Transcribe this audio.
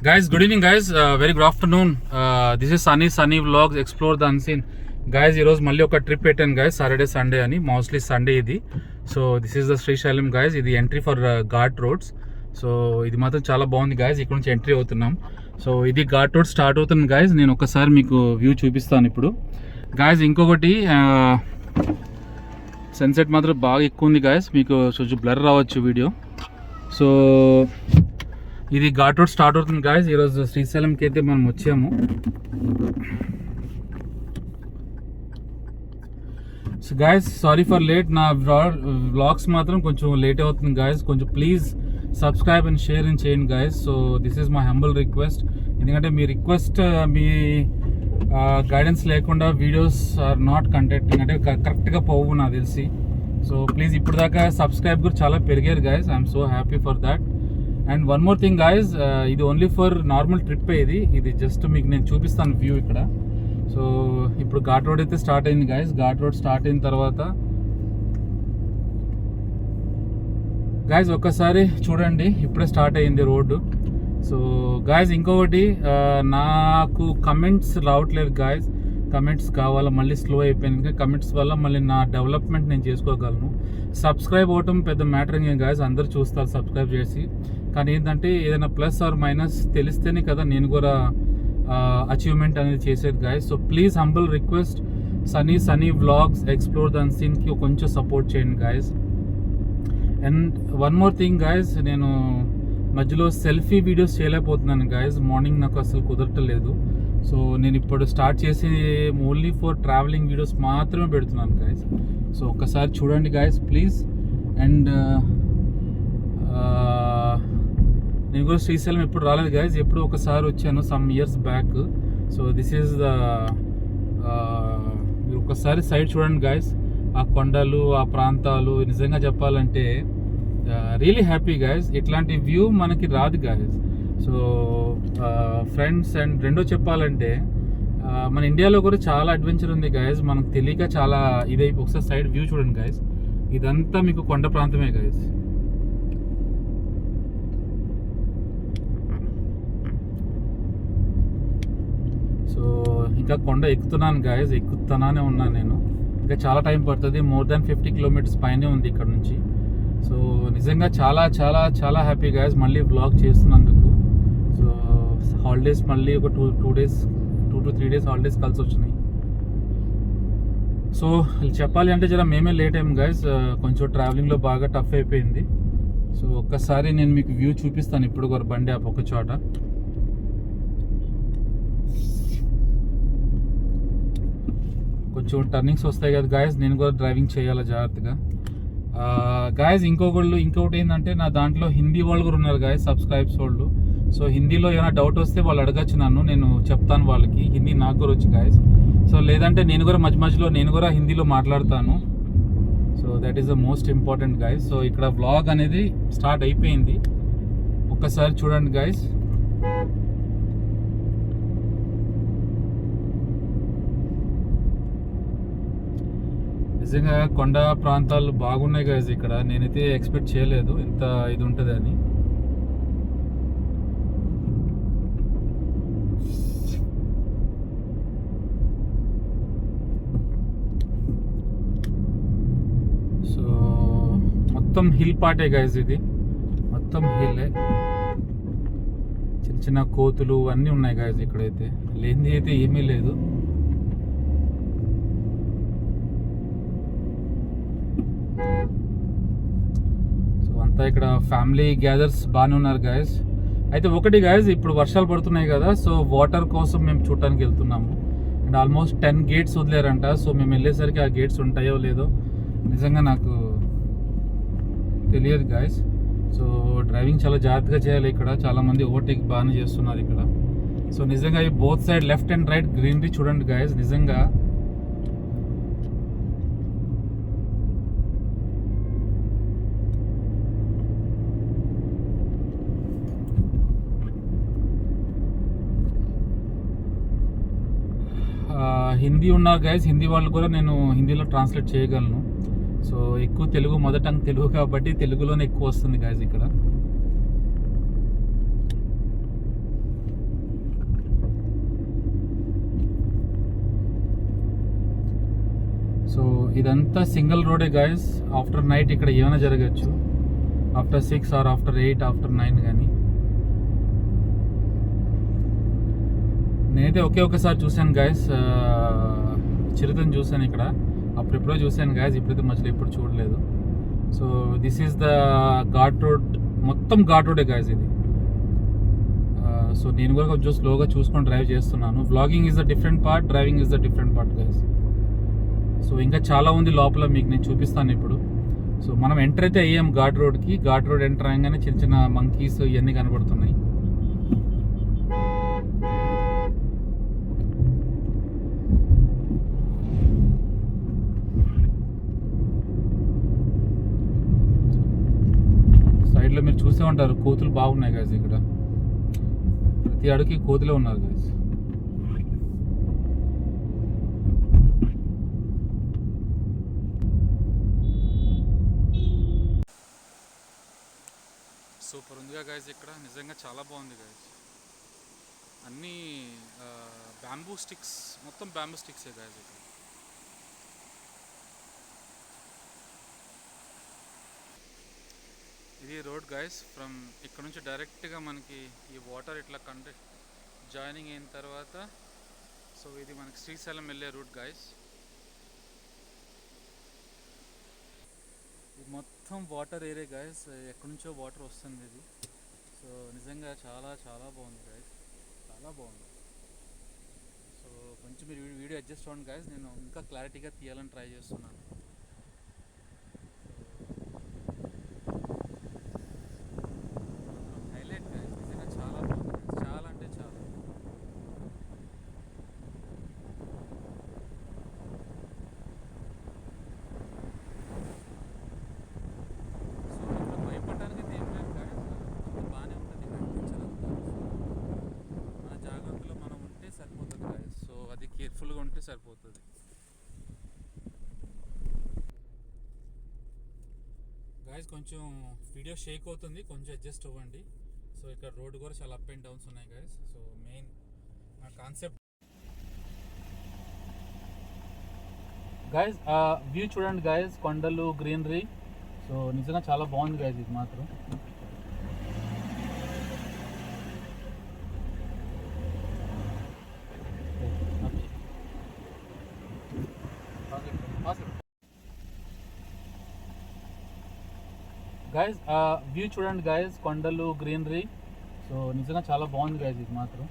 Guys, good evening, guys. Very good afternoon. This is Sunny Vlogs. Explore the unseen. Guys, ఈ రోజు మళ్ళీ ఒక trip పెట్టాను guys. Saturday Sunday అని, mostly Sunday ఇది. So this is the Srisailam guys. ఇది entry for ghat roads. So ఇది మాత్రం చాలా బాగుంది guys. ఇక్కడ నుంచి ఎంట్రీ అవుతున్నాం. సో ఇది ఘాట్ రోడ్ స్టార్ట్ అవుతుంది guys. నేను ఒకసారి మీకు వ్యూ చూపిస్తాను ఇప్పుడు. guys, ఇంకొకటి సన్సెట్ మాత్రం బాగా ఎక్కువ ఉంది guys. మీకు కొంచెం బ్లర్ రావచ్చు వీడియో. సో ఇది ఘాట్ రోడ్ స్టార్ట్ అవుతుంది గాయస్. ఈరోజు శ్రీశైలంకి అయితే మనం వచ్చాము. So guys, sorry for late. నా వ్లాగ్స్ మాత్రం కొంచెం లేట్ అవుతుంది గాయస్. కొంచెం please subscribe and share and చేయండి guys. So this is my humble request. ఎందుకంటే మీ రిక్వెస్ట్, మీ గైడెన్స్ లేకుండా వీడియోస్ ఆర్ నాట్ కంటెంటింగ్, అంటే కరెక్ట్గా పోవు నాకు తెలిసి. సో ప్లీజ్ ఇప్పుడు దాకా సబ్స్క్రైబ్ కూడా చాలా పెరిగారు guys. I'm so happy for that. And one more thing guys, ఇది ఓన్లీ ఫర్ నార్మల్ ట్రిప్. ఇది జస్ట్ మీకు నేను చూపిస్తాను వ్యూ ఇక్కడ. సో ఇప్పుడు ఘాట్ రోడ్ అయితే స్టార్ట్ అయింది గాయస్. ఘాట్ రోడ్ స్టార్ట్ అయిన తర్వాత గాయస్ ఒక్కసారి చూడండి, ఇప్పుడే స్టార్ట్ అయింది రోడ్డు. సో గాయస్ ఇంకొకటి, నాకు కమెంట్స్ రావట్లేదు గాయస్. కమెంట్స్ కావాలా, మళ్ళీ స్లో అయిపోయింది. ఇంకా కమెంట్స్ వల్ల మళ్ళీ నా డెవలప్మెంట్ నేను చేసుకోగలను. సబ్స్క్రైబ్ అవ్వటం పెద్ద మ్యాటర్ ఏం గాయస్, అందరు చూస్తారు సబ్స్క్రైబ్ చేసి. కానీ ఏంటంటే ఏదైనా ప్లస్ ఆర్ మైనస్ తెలిస్తేనే కదా నేను కూడా అచీవ్మెంట్ అనేది చేసేది guys. So please humble request, Sunny vlogs explore the అన్సీన్కి కొంచెం సపోర్ట్ చేయండి guys. And one more thing guys, నేను మధ్యలో సెల్ఫీ వీడియోస్ చేయలేకపోతున్నాను గాయస్. మార్నింగ్ నాకు అసలు కుదరటలేదు. సో నేను ఇప్పుడు స్టార్ట్ చేసి ఓన్లీ ఫర్ ట్రావెలింగ్ వీడియోస్ మాత్రమే పెడుతున్నాను గాయస్. సో ఒక్కసారి చూడండి గాయస్ ప్లీజ్. అండ్ నేను కూడా శ్రీశైలం ఎప్పుడు రాలేదు గాయస్. ఎప్పుడు ఒకసారి వచ్చాను some years back. So this is the మీరు ఒకసారి సైడ్ చూడండి గాయస్. ఆ కొండలు, ఆ ప్రాంతాలు, నిజంగా చెప్పాలంటే రియలీ హ్యాపీ గాయస్. ఇట్లాంటి వ్యూ మనకి రాదు గాయస్. సో ఫ్రెండ్స్, అండ్ రెండో చెప్పాలంటే మన ఇండియాలో కూడా చాలా అడ్వెంచర్ ఉంది గాయస్. మనకు తెలియక చాలా ఇదై. ఒకసారి సైడ్ వ్యూ చూడండి గాయస్. ఇదంతా మీకు కొండ ప్రాంతమే గాయస్. సో ఇంకా కొండ ఎక్కుతున్నాను గాయస్, ఎక్కుతున్నానే ఉన్నాను నేను. ఇంకా చాలా టైం పడుతుంది. మోర్ దాన్ 50 కిలోమీటర్స్ పైనే ఉంది ఇక్కడ నుంచి. సో నిజంగా చాలా చాలా చాలా హ్యాపీ గాయస్ మళ్ళీ వ్లాగ్ చేస్తున్నందుకు. సో హాలిడేస్ మళ్ళీ ఒక 2 to 3 days హాలిడేస్ కలిసి వచ్చినాయి. సో చెప్పాలి అంటే జర మేమే లేట్ అయ్యాం గాయస్. కొంచెం ట్రావెలింగ్లో బాగా టఫ్ అయిపోయింది. సో ఒక్కసారి నేను మీకు వ్యూ చూపిస్తాను ఇప్పుడు కూడా. బండి ఆ ఒక చోట కొంచెం టర్నింగ్స్ వస్తాయి కదా గాయస్, నేను కూడా డ్రైవింగ్ చేయాలి జాగ్రత్తగా. గాయస్ ఇంకొకటి ఏంటంటే, నా దాంట్లో హిందీ వాళ్ళు కూడా ఉన్నారు గాయస్, సబ్స్క్రైబ్స్ వాళ్ళు. సో హిందీలో ఏమైనా డౌట్ వస్తే వాళ్ళు అడగచ్చు నన్ను, నేను చెప్తాను వాళ్ళకి. హిందీ నాకు కూడా వచ్చు గాయస్. సో లేదంటే నేను కూడా మధ్యలో నేను కూడా హిందీలో మాట్లాడతాను. So that is the most important guys. So ఇక్కడ వ్లాగ్ అనేది స్టార్ట్ అయిపోయింది. ఒక్కసారి చూడండి గాయస్. నిజంగా కొండ ప్రాంతాలు బాగున్నాయి గాయస్ ఇక్కడ. నేనైతే ఎక్స్పెక్ట్ చేయలేదు ఇంత ఇది ఉంటుంది అని. సో మొత్తం హిల్ పార్టే గాయస్. ఇది మొత్తం హిల్లే. చిన్న చిన్న కోతులు అన్నీ ఉన్నాయి గాయస్ ఇక్కడైతే. లేనిది అయితే ఏమీ లేదు. ఇక్కడ ఫ్యామిలీ గ్యాదర్స్ బాగానే ఉన్నారు గాయస్. అయితే ఒకటి గాయస్, ఇప్పుడు వర్షాలు పడుతున్నాయి కదా. సో వాటర్ కోసం మేము చూడటానికి వెళ్తున్నాము. అండ్ ఆల్మోస్ట్ 10 గేట్స్ వదిలేరంట. సో మేము వెళ్ళేసరికి ఆ గేట్స్ ఉంటాయో లేదో నిజంగా నాకు తెలియదు గాయస్. సో డ్రైవింగ్ చాలా జాగ్రత్తగా చేయాలి. ఇక్కడ చాలామంది ఓవర్టేక్ బాగానే చేస్తున్నారు ఇక్కడ. సో నిజంగా ఈ both side left and right greenery చూడండి గాయస్. నిజంగా హిందీ ఉన్నారు గైస్. హిందీ వాళ్ళు కూడా నేను హిందీలో ట్రాన్స్లేట్ చేయగలను. సో ఎక్కువ తెలుగు, మదర్ టంగ్ తెలుగు కాబట్టి తెలుగులోనే ఎక్కువ వస్తుంది గైస్ ఇక్కడ. ఇదంతా సింగిల్ రోడే గాయస్. ఆఫ్టర్ నైట్ ఇక్కడ ఏమైనా జరగచ్చు, ఆఫ్టర్ 6 ఆర్ ఆఫ్టర్ 8 ఆఫ్టర్ 9 కానీ. నేనైతే ఒకసారి చూశాను గాయస్, చిరుతని చూశాను ఇక్కడ, అప్పుడెప్పుడో చూశాను గాయస్, ఇప్పుడైతే మధ్యలో ఎప్పుడు చూడలేదు. So this is the ghat road, మొత్తం ఘాట్ రోడే గాయస్ ఇది. సో నేను కూడా కొంచెం స్లోగా చూసుకొని డ్రైవ్ చేస్తున్నాను. Vlogging is the different part, driving is the different part guys. So ఇంకా చాలా ఉంది లోపల, మీకు నేను చూపిస్తాను ఇప్పుడు. సో మనం ఎంటర్ అయితే అయ్యాం ఘాట్ రోడ్కి. ఘాట్ రోడ్ ఎంటర్ అయ్యాగానే చిన్న చిన్న మంకీస్ ఇవన్నీ కనబడుతున్నాయి. సైడ్లో మీరు చూసే ఉంటారు, కోతులు బాగున్నాయి గైస్ ఇక్కడ. ప్రతి అడుగుకి కోతులే ఉన్నారు గైస్. సూపర్ ఉందిగా గైస్ ఇక్కడ, నిజంగా చాలా బాగుంది గైస్. అన్నీ బ్యాంబూ స్టిక్స్, మొత్తం బ్యాంబూ స్టిక్సే గైస్ ఇక్కడ. ఇది రోడ్ గైస్. ఫ్రమ్ ఇక్కడ నుంచి డైరెక్ట్గా మనకి ఈ వాటర్ ఇట్లా జాయినింగ్ అయిన తర్వాత, సో ఇది మనకి శ్రీశైలం వెళ్ళే రూట్ గైస్. ఇది మొత్తం వాటర్ ఏరియా గైస్, ఎక్కడి నుంచో వాటర్ వస్తుంది ఇది. సో నిజంగా చాలా చాలా బాగుంది గైస్, చాలా బాగుంది. సో కొంచెం మీరు వీడియో అడ్జస్ట్ అవ్వండి గైస్, నేను ఇంకా క్లారిటీగా తీయాలని ట్రై చేస్తున్నాను. హైలైట్ గైస్, నిజంగా చాలా బాగుంది గైస్, చాలా అంటే చాలా. కేర్ఫుల్గా ఉంటే సరిపోతుంది. గాయస్ కొంచెం వీడియో షేక్ అవుతుంది, కొంచెం అడ్జస్ట్ అవ్వండి. సో ఇక్కడ రోడ్ కూడా చాలా అప్ అండ్ డౌన్స్ ఉన్నాయి గాయస్. సో మెయిన్ నా కాన్సెప్ట్ గాయస్, వ్యూ చూడండి గాయస్, కొండలు, గ్రీనరీ. సో నిజంగా చాలా బాగుంది గాయస్ ఇది మాత్రం. గాయస్ వ్యూ చూడండి గాయస్, కొండలు, గ్రీనరీ. సో నిజంగా చాలా బాగుంది గాయస్ ఇది మాత్రం.